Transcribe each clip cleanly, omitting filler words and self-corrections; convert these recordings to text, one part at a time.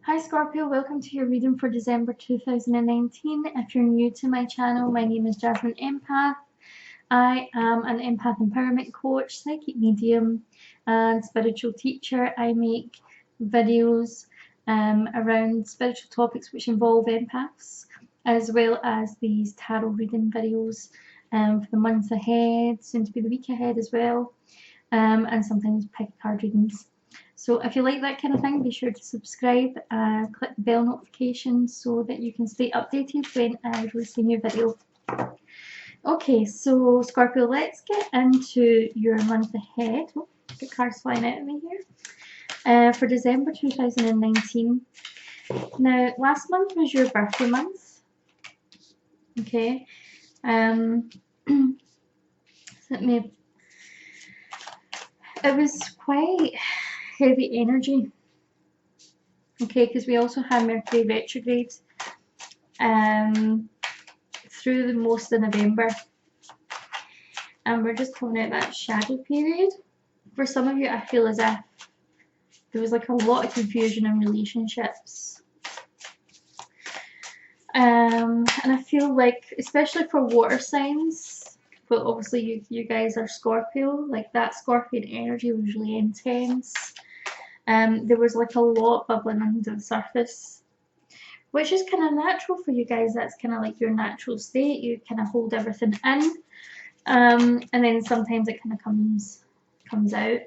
Hi Scorpio, welcome to your reading for December 2019. If you're new to my channel, my name is Jasmine Empath. I am an empath empowerment coach, psychic medium, and spiritual teacher. I make videos around spiritual topics which involve empaths, as well as these tarot reading videos for the months ahead, soon to be the week ahead as well, and sometimes pick card readings. So if you like that kind of thing, be sure to subscribe, click the bell notification so that you can stay updated when I release a new video. Okay, so Scorpio, let's get into your month ahead. Oh, got cards flying out at me here. For December 2019. Now, last month was your birthday month. Okay. It was quite heavy energy. Okay, because we also had Mercury retrograde through the most of November, and we're just coming out that shadow period. For some of you, I feel as if there was like a lot of confusion in relationships, and I feel like, especially for water signs, but obviously you guys are Scorpio, like that Scorpion energy was really intense. There was like a lot bubbling under the surface, which is kind of natural for you guys. That's kind of like your natural state. You kind of hold everything in, and then sometimes it kind of comes out.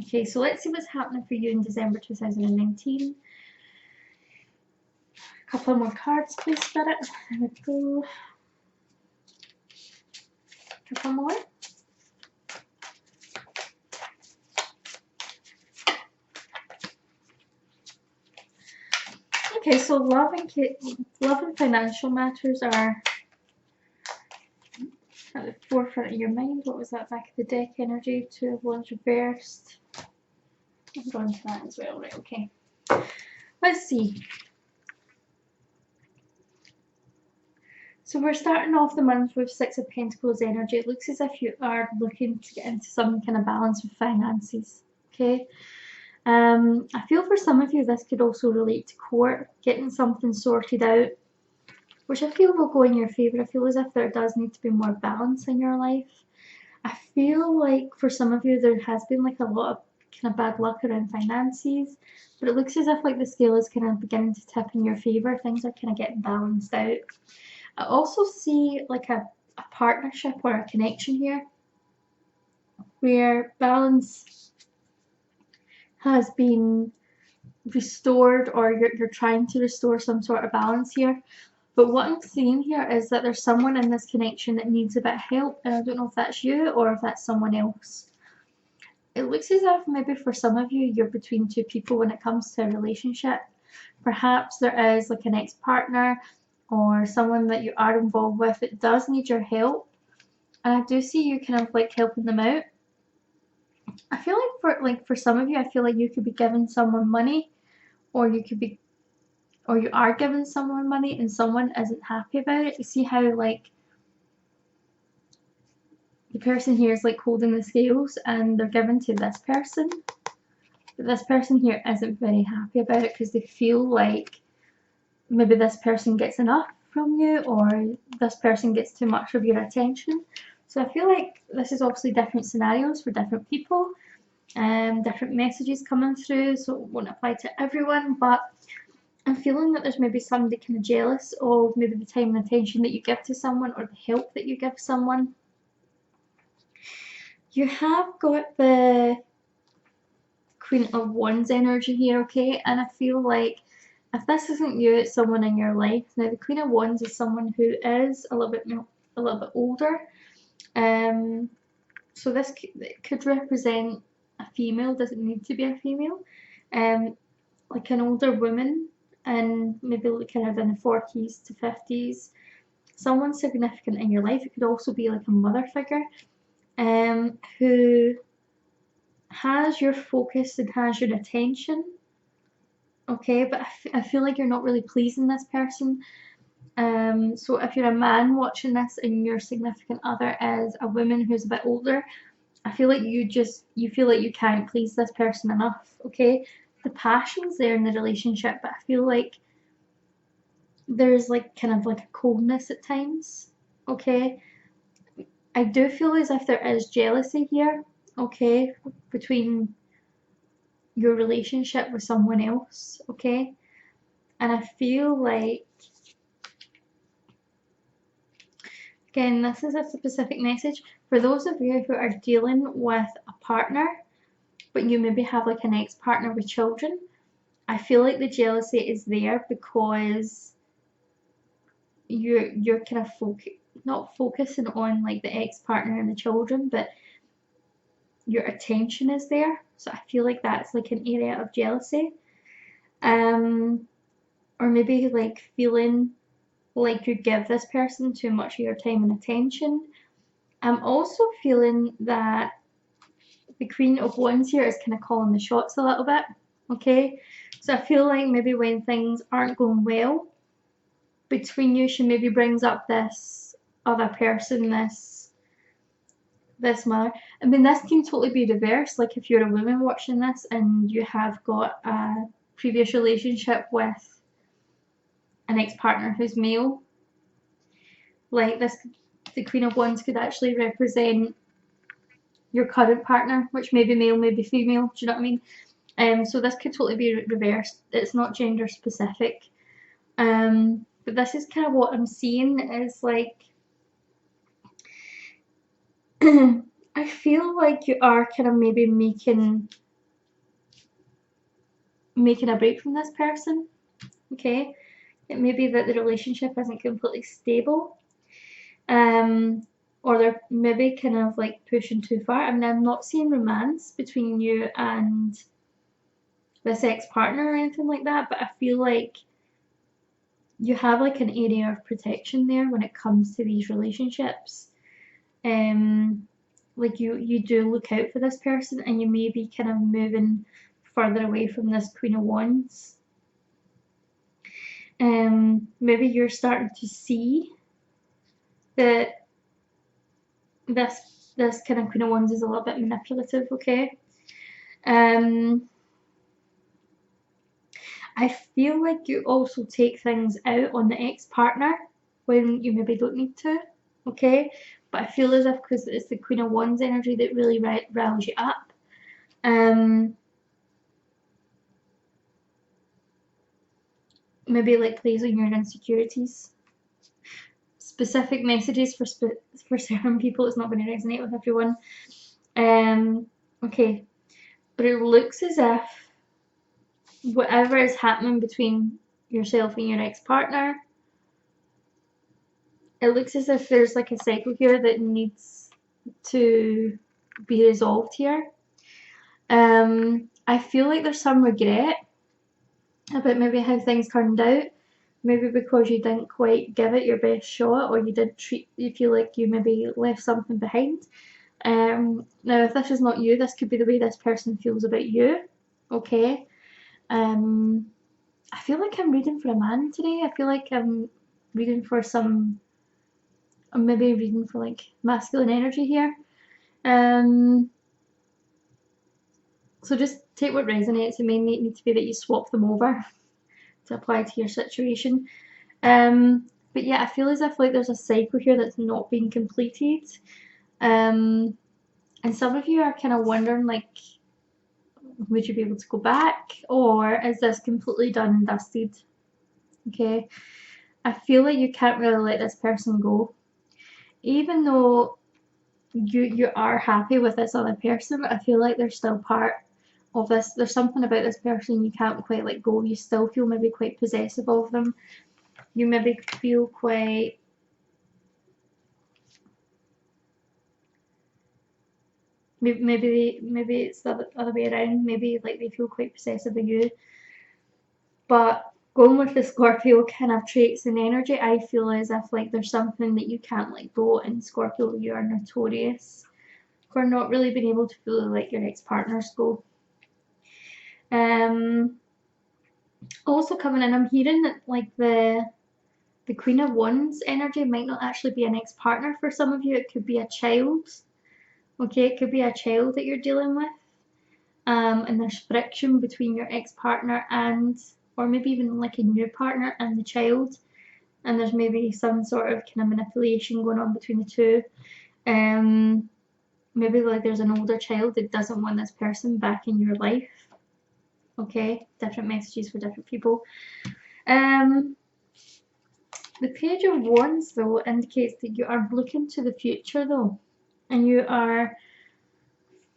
Okay, so let's see what's happening for you in December 2019. A couple more cards, please, Spirit. There we go. A couple more. Okay, so love and financial matters are at the forefront of your mind. What was that back of the deck energy? Two of Wands reversed. I'm going to that as well, right? Okay. Let's see. So we're starting off the month with Six of Pentacles energy. It looks as if you are looking to get into some kind of balance with finances. Okay. I feel for some of you this could also relate to court, getting something sorted out, which I feel will go in your favour. I feel as if there does need to be more balance in your life. I feel like for some of you there has been like a lot of kind of bad luck around finances, but it looks as if like the scale is kind of beginning to tip in your favour. Things are kind of getting balanced out. I also see like a partnership or a connection here where balance has been restored, or you're trying to restore some sort of balance here. But what I'm seeing here is that there's someone in this connection that needs a bit of help, and I don't know if that's you or if that's someone else. It looks as if maybe for some of you, you're between two people when it comes to a relationship. Perhaps there is like an ex-partner or someone that you are involved with that does need your help, and I do see you kind of like helping them out. I feel like for some of you, I feel like you could be giving someone money, or you are giving someone money and someone isn't happy about it. You see how like the person here is like holding the scales and they're given to this person, but this person here isn't very happy about it because they feel like maybe this person gets enough from you, or this person gets too much of your attention. So I feel like this is obviously different scenarios for different people, different messages coming through, so it won't apply to everyone, but I'm feeling that there's maybe somebody kind of jealous of maybe the time and attention that you give to someone, or the help that you give someone. You have got the Queen of Wands energy here, okay? And I feel like if this isn't you, it's someone in your life. Now, the Queen of Wands is someone who is a little bit older. So this could represent a female, doesn't need to be a female. Like an older woman, and maybe kind of in the 40s to 50s. Someone significant in your life. It could also be like a mother figure, who has your focus and has your attention. Okay, but I feel like you're not really pleasing this person. So if you're a man watching this and your significant other is a woman who's a bit older, I feel like you feel like you can't please this person enough. Okay, the passion's there in the relationship, but I feel like there's like kind of like a coldness at times. Okay, I do feel as if there is jealousy here. Okay, between your relationship with someone else. Okay, and I feel like, again, this is a specific message for those of you who are dealing with a partner, but you maybe have like an ex-partner with children. I feel like the jealousy is there because you're kind of not focusing on like the ex-partner and the children, but your attention is there. So I feel like that's like an area of jealousy. Or maybe like feeling like you give this person too much of your time and attention. I'm also feeling that the Queen of Wands here is kind of calling the shots a little bit. Okay, so I feel like maybe when things aren't going well between you, she maybe brings up this other person, this mother. I mean, this can totally be reversed. Like if you're a woman watching this and you have got a previous relationship with an ex-partner who's male, like this, the Queen of Wands could actually represent your current partner, which may be male, maybe female. Do you know what I mean? So this could totally be reversed. It's not gender specific. But this is kind of what I'm seeing is like, I feel like you are kind of maybe making a break from this person. Okay, it may be that the relationship isn't completely stable, or they're maybe kind of like pushing too far. I mean, I'm not seeing romance between you and this ex-partner or anything like that, but I feel like you have like an area of protection there when it comes to these relationships. Like you do look out for this person, and you may be kind of moving further away from this Queen of Wands. Maybe you're starting to see that this kind of Queen of Wands is a little bit manipulative. Okay, I feel like you also take things out on the ex-partner when you maybe don't need to. Okay, but I feel as if because it's the Queen of Wands energy that really riles you up. Maybe like plays on your insecurities. Specific messages for certain people. It's not going to resonate with everyone. Okay, but it looks as if whatever is happening between yourself and your ex-partner, it looks as if there's like a cycle here that needs to be resolved here. I feel like there's some regret about maybe how things turned out, maybe because you didn't quite give it your best shot, or you feel like you maybe left something behind. Now if this is not you, this could be the way this person feels about you. Okay, I feel like I'm reading for a man today. I feel like I'm reading for some, or maybe reading for like masculine energy here. So just take what resonates. It may need to be that you swap them over to apply to your situation. But yeah, I feel as if like there's a cycle here that's not being completed. And some of you are kind of wondering like, would you be able to go back, or is this completely done and dusted? Okay, I feel like you can't really let this person go, even though you are happy with this other person. I feel like they're still part of this. There's something about this person you can't quite let go. You still feel maybe quite possessive of them. You maybe feel quite, maybe it's the other way around. Maybe like they feel quite possessive of you. But going with the Scorpio kind of traits and energy, I feel as if like there's something that you can't let go. And Scorpio, you are notorious for not really being able to fully let your ex-partners go. Also coming in, I'm hearing that like the Queen of Wands energy might not actually be an ex-partner for some of you. It could be a child. Okay, it could be a child that you're dealing with. and there's friction between your ex-partner and, or maybe even like a new partner and the child, and there's maybe some sort of kind of manipulation going on between the two. Maybe like there's an older child that doesn't want this person back in your life. Okay, different messages for different people. The Page of Wands though indicates that you are looking to the future though, and you are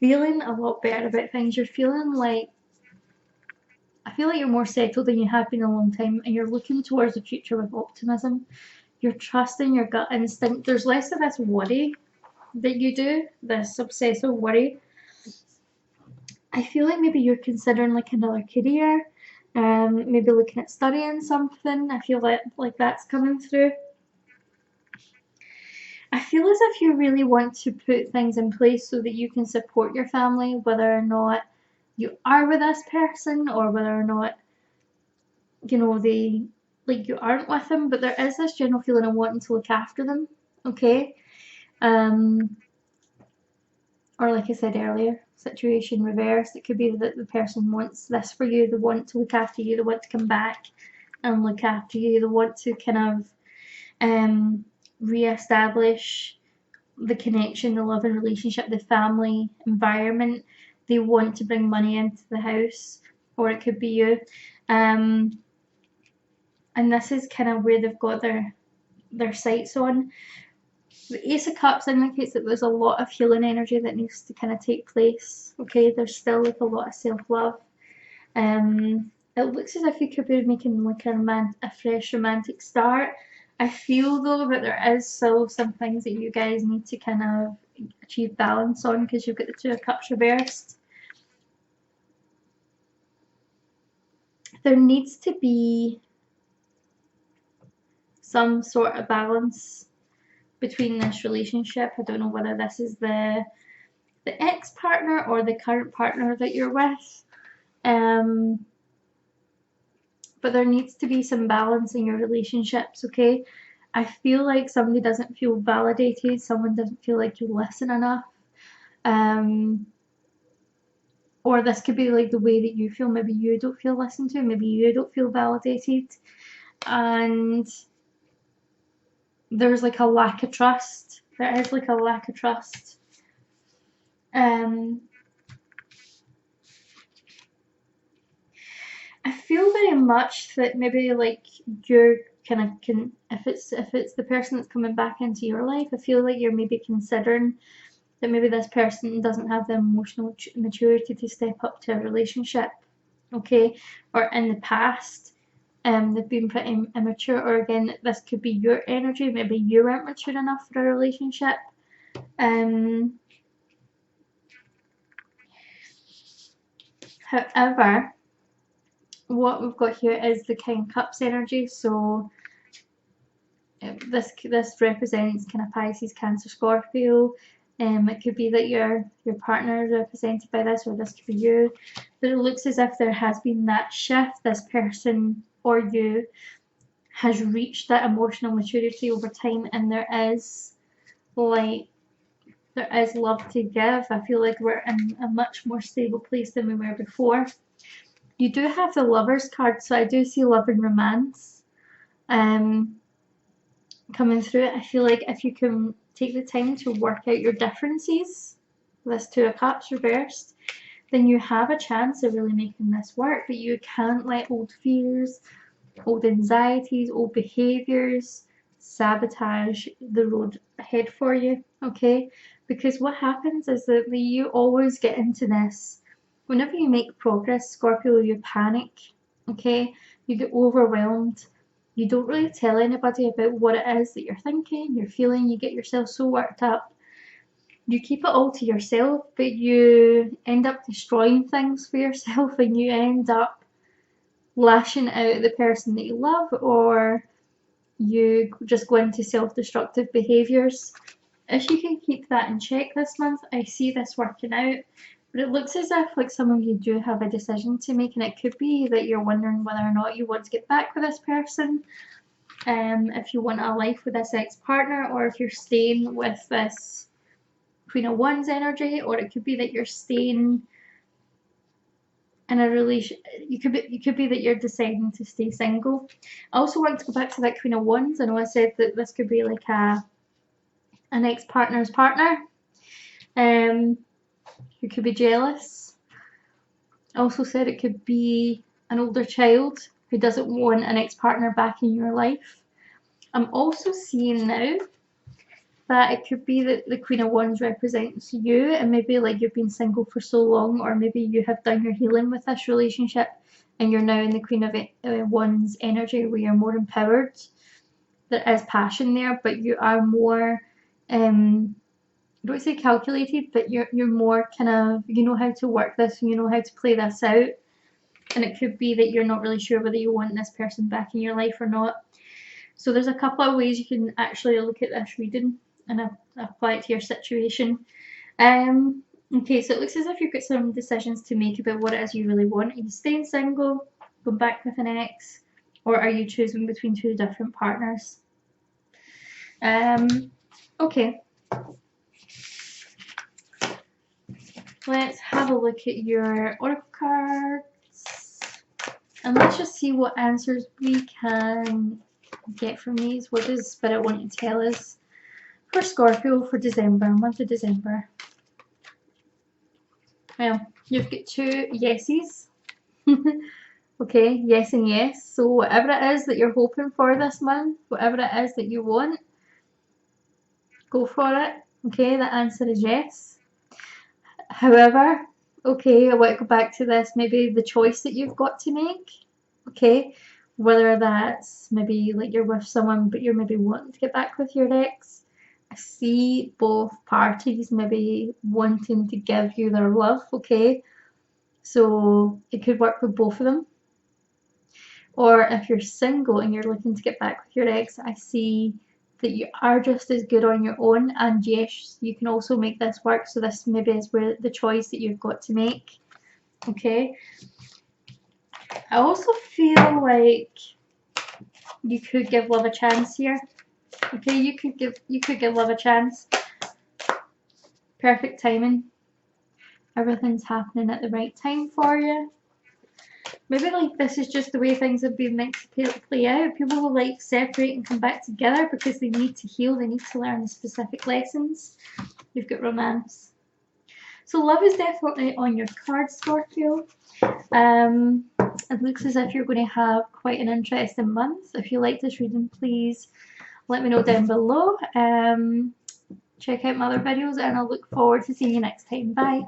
feeling a lot better about things. You're feeling like, I feel like you're more settled than you have been in a long time, and you're looking towards the future with optimism. You're trusting your gut instinct. There's less of this worry that you do, this obsessive worry. I feel like maybe you're considering like another career, maybe looking at studying something. I feel like that's coming through. I feel as if you really want to put things in place so that you can support your family, whether or not you are with this person or whether or not, you know, they, like, you aren't with them, but there is this general feeling of wanting to look after them, okay? Or like I said earlier, situation reversed. It could be that the person wants this for you, they want to look after you, they want to come back and look after you, they want to kind of re-establish the connection, the love and relationship, the family environment. They want to bring money into the house, or it could be you. And this is kind of where they've got their sights on. The Ace of Cups indicates that there's a lot of healing energy that needs to kind of take place. Okay, there's still like a lot of self-love. It looks as if you could be making like a fresh romantic start. I feel though that there is still some things that you guys need to kind of achieve balance on, because you've got the Two of Cups reversed. There needs to be some sort of balance between this relationship. I don't know whether this is the ex-partner or the current partner that you're with. But there needs to be some balance in your relationships, okay? I feel like somebody doesn't feel validated, someone doesn't feel like you listen enough. Or this could be like the way that you feel, maybe you don't feel listened to, maybe you don't feel validated. And there's like a lack of trust. There is like a lack of trust. I feel very much that maybe like you're kind of if it's the person that's coming back into your life, I feel like you're maybe considering that maybe this person doesn't have the emotional maturity to step up to a relationship, okay? Or in the past, they've been pretty immature, or again, this could be your energy, maybe you weren't mature enough for a relationship. However, what we've got here is the King of Cups energy, so this represents kind of Pisces, Cancer, Scorpio. It could be that your partner is represented by this, or this could be you. But it looks as if there has been that shift. This person or you has reached that emotional maturity over time, and there is love to give. I feel like we're in a much more stable place than we were before. You do have the Lovers card, so I do see love and romance coming through it. I feel like if you can take the time to work out your differences, this Two of Cups reversed, then you have a chance of really making this work. But you can't let old fears, old anxieties, old behaviours sabotage the road ahead for you, okay? Because what happens is that you always get into this. Whenever you make progress, Scorpio, you panic, okay? You get overwhelmed. You don't really tell anybody about what it is that you're thinking, you're feeling. You get yourself so worked up. You keep it all to yourself, but you end up destroying things for yourself, and you end up lashing out at the person that you love, or you just go into self-destructive behaviours. If you can keep that in check this month, I see this working out. But it looks as if like some of you do have a decision to make, and it could be that you're wondering whether or not you want to get back with this person, if you want a life with this ex-partner, or if you're staying with this Queen of Wands energy, or it could be that you're staying in a relation. You could be that you're deciding to stay single. I also want to go back to that Queen of Wands. I know I said that this could be like an ex-partner's partner, who could be jealous. I also said it could be an older child who doesn't want an ex-partner back in your life. I'm also seeing now that it could be that the Queen of Wands represents you, and maybe like you've been single for so long, or maybe you have done your healing with this relationship and you're now in the Queen of Wands energy where you're more empowered. There is passion there, but you are more, I don't say calculated, but you're more kind of, you know how to work this and you know how to play this out. And it could be that you're not really sure whether you want this person back in your life or not. So there's a couple of ways you can actually look at this reading and apply it to your situation. Okay, so it looks as if you've got some decisions to make about what it is you really want. Are you staying single, going back with an ex, or are you choosing between two different partners? Okay. Let's have a look at your oracle cards. And let's just see what answers we can get from these. What does Spirit want to tell us for Scorpio for December, month of December? Well, you've got two yeses. Okay, yes and yes. So whatever it is that you're hoping for this month, whatever it is that you want, go for it. Okay, the answer is yes. However, okay, I want to go back to this, maybe the choice that you've got to make. Okay, whether that's maybe like you're with someone but you're maybe wanting to get back with your ex. I see both parties maybe wanting to give you their love, okay? So it could work with both of them. Or if you're single and you're looking to get back with your ex, I see that you are just as good on your own, and yes, you can also make this work. So this maybe is where the choice that you've got to make. Okay. I also feel like you could give love a chance here. Okay, you could give love a chance. Perfect timing. Everything's happening at the right time for you. Maybe like this is just the way things have been meant to play out. People will like separate and come back together because they need to heal, they need to learn the specific lessons. You've got romance. So love is definitely on your card, Scorpio. It looks as if you're going to have quite an interesting month. If you like this reading, please let me know down below. Check out my other videos and I'll look forward to seeing you next time. Bye.